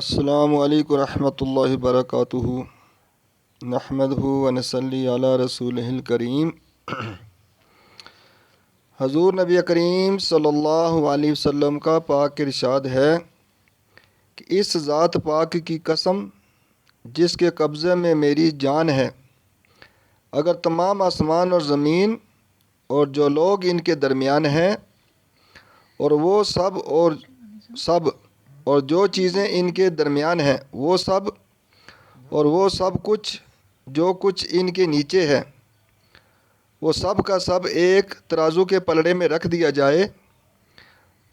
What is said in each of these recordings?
السلام علیکم ورحمۃ اللہ وبرکاتہ نحمدہ ونصلی علی رسولہ الکریم۔ حضور نبی کریم صلی اللہ علیہ وسلم کا پاک ارشاد ہے کہ اس ذات پاک کی قسم جس کے قبضے میں میری جان ہے، اگر تمام آسمان اور زمین اور جو لوگ ان کے درمیان ہیں اور وہ سب اور جو چیزیں ان کے درمیان ہیں وہ سب کچھ جو کچھ ان کے نیچے ہے وہ سب کا سب ایک ترازو کے پلڑے میں رکھ دیا جائے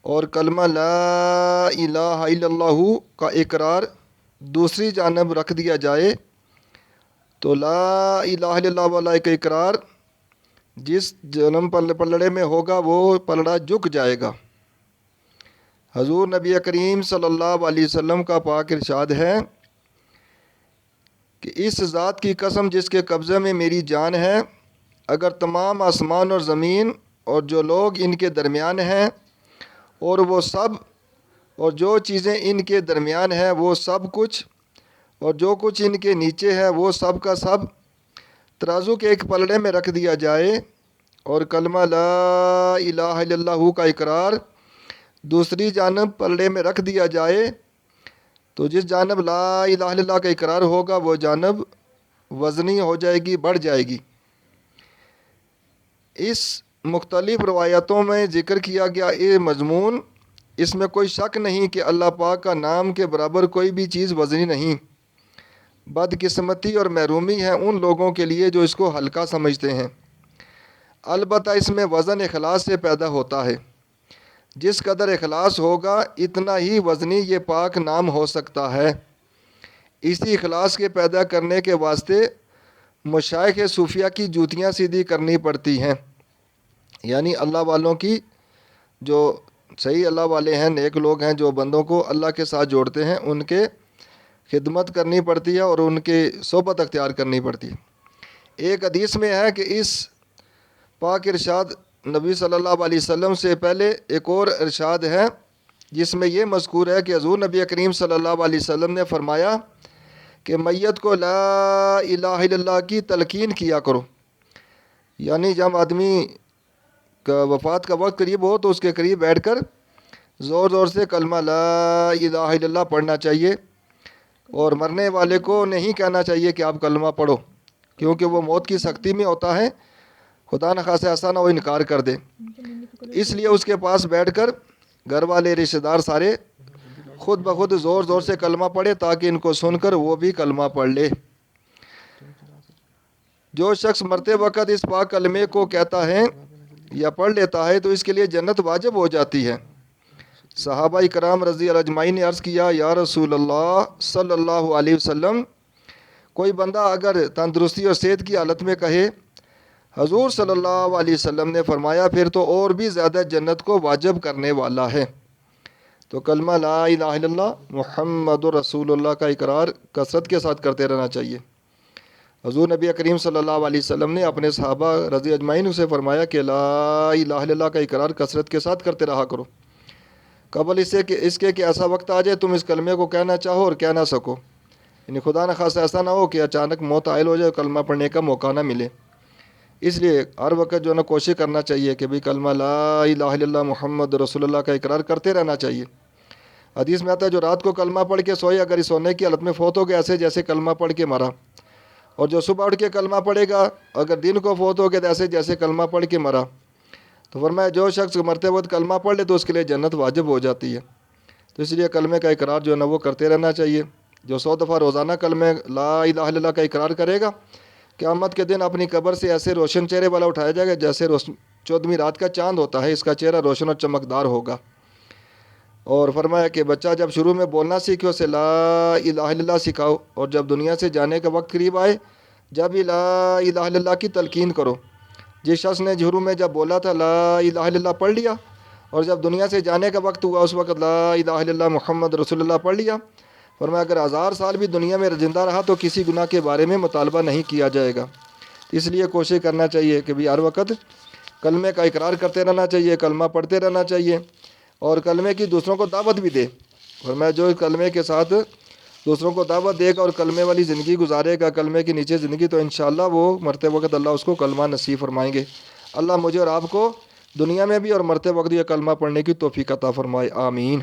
اور کلمہ لا الہ الا اللہ کا اقرار دوسری جانب رکھ دیا جائے تو لا الہ الا اللہ والا کا اقرار جس جنم پلڑے میں ہوگا وہ پلڑا جھک جائے گا۔ حضور نبی کریم صلی اللہ علیہ وسلم کا پاک ارشاد ہے کہ اس ذات کی قسم جس کے قبضے میں میری جان ہے، اگر تمام آسمان اور زمین اور جو لوگ ان کے درمیان ہیں اور وہ سب اور جو چیزیں ان کے درمیان ہیں وہ سب کچھ اور جو کچھ ان کے نیچے ہے وہ سب کا سب ترازو کے ایک پلڑے میں رکھ دیا جائے اور کلمہ لا الہ الا اللہ کا اقرار دوسری جانب پلڑے میں رکھ دیا جائے تو جس جانب لا الہ الا اللہ کا اقرار ہوگا وہ جانب وزنی ہو جائے گی، بڑھ جائے گی۔ اس مختلف روایتوں میں ذکر کیا گیا یہ مضمون، اس میں کوئی شک نہیں کہ اللہ پاک کا نام کے برابر کوئی بھی چیز وزنی نہیں۔ بدقسمتی اور محرومی ہے ان لوگوں کے لیے جو اس کو ہلکا سمجھتے ہیں۔ البتہ اس میں وزن اخلاص سے پیدا ہوتا ہے، جس قدر اخلاص ہوگا اتنا ہی وزنی یہ پاک نام ہو سکتا ہے۔ اسی اخلاص کے پیدا کرنے کے واسطے مشائخ صوفیہ کی جوتیاں سیدھی کرنی پڑتی ہیں، یعنی اللہ والوں کی جو صحیح اللہ والے ہیں، نیک لوگ ہیں جو بندوں کو اللہ کے ساتھ جوڑتے ہیں، ان کے خدمت کرنی پڑتی ہے اور ان کے صحبت اختیار کرنی پڑتی ہے۔ ایک حدیث میں ہے کہ اس پاک ارشاد نبی صلی اللہ علیہ وسلم سے پہلے ایک اور ارشاد ہے جس میں یہ مذکور ہے کہ حضور نبی کریم صلی اللہ علیہ وسلم نے فرمایا کہ میت کو لا الہ الا اللہ کی تلقین کیا کرو، یعنی جب آدمی کا وفات کا وقت قریب ہو تو اس کے قریب بیٹھ کر زور زور سے کلمہ لا الہ الا اللہ پڑھنا چاہیے، اور مرنے والے کو نہیں کہنا چاہیے کہ آپ کلمہ پڑھو، کیونکہ وہ موت کی سختی میں ہوتا ہے، خدا نخواستہ ایسا نہ وہ انکار کر دے۔ اس لیے اس کے پاس بیٹھ کر گھر والے رشتہ دار سارے خود بخود زور زور سے کلمہ پڑھے تاکہ ان کو سن کر وہ بھی کلمہ پڑھ لے۔ جو شخص مرتے وقت اس پاک کلمے کو کہتا ہے یا پڑھ لیتا ہے تو اس کے لیے جنت واجب ہو جاتی ہے۔ صحابہ کرام رضی اللہ اجمعین نے عرض کیا، یا رسول اللہ صلی اللہ علیہ وسلم، کوئی بندہ اگر تندرستی اور صحت کی حالت میں کہے، حضور صلی اللہ علیہ وسلم نے فرمایا پھر تو اور بھی زیادہ جنت کو واجب کرنے والا ہے۔ تو کلمہ لا الہ الا اللہ محمد رسول اللہ کا اقرار کثرت کے ساتھ کرتے رہنا چاہیے۔ حضور نبی کریم صلی اللہ علیہ وسلم نے اپنے صحابہ رضی اجمعین سے فرمایا کہ لا الہ الا اللہ کا اقرار کثرت کے ساتھ کرتے رہا کرو، قبل اس کے کہ ایسا وقت آ جائے تم اس کلمے کو کہنا چاہو اور کہہ نہ سکو، یعنی خدا نخواستہ ایسا نہ ہو کہ اچانک موت عائل ہو جائے کلمہ پڑھنے کا موقع نہ ملے۔ اس لیے ہر وقت جو ہے نا کوشش کرنا چاہیے کہ کلمہ لا الہ الا اللہ محمد رسول اللہ کا اقرار کرتے رہنا چاہیے۔ حدیث میں آتا ہے جو رات کو کلمہ پڑھ کے سوئے اگر اس سونے کی حالت میں فوت ہو گیا ایسے جیسے کلمہ پڑھ کے مرا، اور جو صبح اٹھ کے کلمہ پڑھے گا اگر دن کو فوت ہو گیا تو ایسے جیسے کلمہ پڑھ کے مرا۔ تو فرمایا جو شخص مرتے وقت کلمہ پڑھ لے تو اس کے لیے جنت واجب ہو جاتی ہے۔ تو اس لیے کلمے کا اقرار جو ہے نا وہ کرتے رہنا چاہیے۔ جو 100 دفعہ روزانہ کلمہ لا الہ الا اللہ کا اقرار کرے گا، قیامت کے دن اپنی قبر سے ایسے روشن چہرے والا اٹھایا جائے گا جیسے 14ویں رات کا چاند ہوتا ہے، اس کا چہرہ روشن اور چمکدار ہوگا۔ اور فرمایا کہ بچہ جب شروع میں بولنا سیکھے اسے لا الہ الا اللہ سکھاؤ، اور جب دنیا سے جانے کا وقت قریب آئے جب ہی لا الہ الا اللہ کی تلقین کرو۔ جس شخص نے شروع میں جب بولا تھا لا الہ الا اللہ پڑھ لیا اور جب دنیا سے جانے کا وقت ہوا اس وقت لا الہ الا اللہ محمد رسول اللہ پڑھ لیا، فرمایا اگر 1000 سال بھی دنیا میں زندہ رہا تو کسی گناہ کے بارے میں مطالبہ نہیں کیا جائے گا۔ اس لیے کوشش کرنا چاہیے کہ ہر وقت کلمے کا اقرار کرتے رہنا چاہیے، کلمہ پڑھتے رہنا چاہیے، اور کلمے کی دوسروں کو دعوت بھی دے۔ فرمایا جو کلمے کے ساتھ دوسروں کو دعوت دے گا اور کلمے والی زندگی گزارے گا، کلمے کے نیچے زندگی، تو انشاءاللہ وہ مرتے وقت اللہ اس کو کلمہ نصیب فرمائیں گے۔ اللہ مجھے اور آپ کو دنیا میں بھی اور مرتے وقت یہ کلمہ پڑھنے کی توفیق عطا فرمائے، آمین۔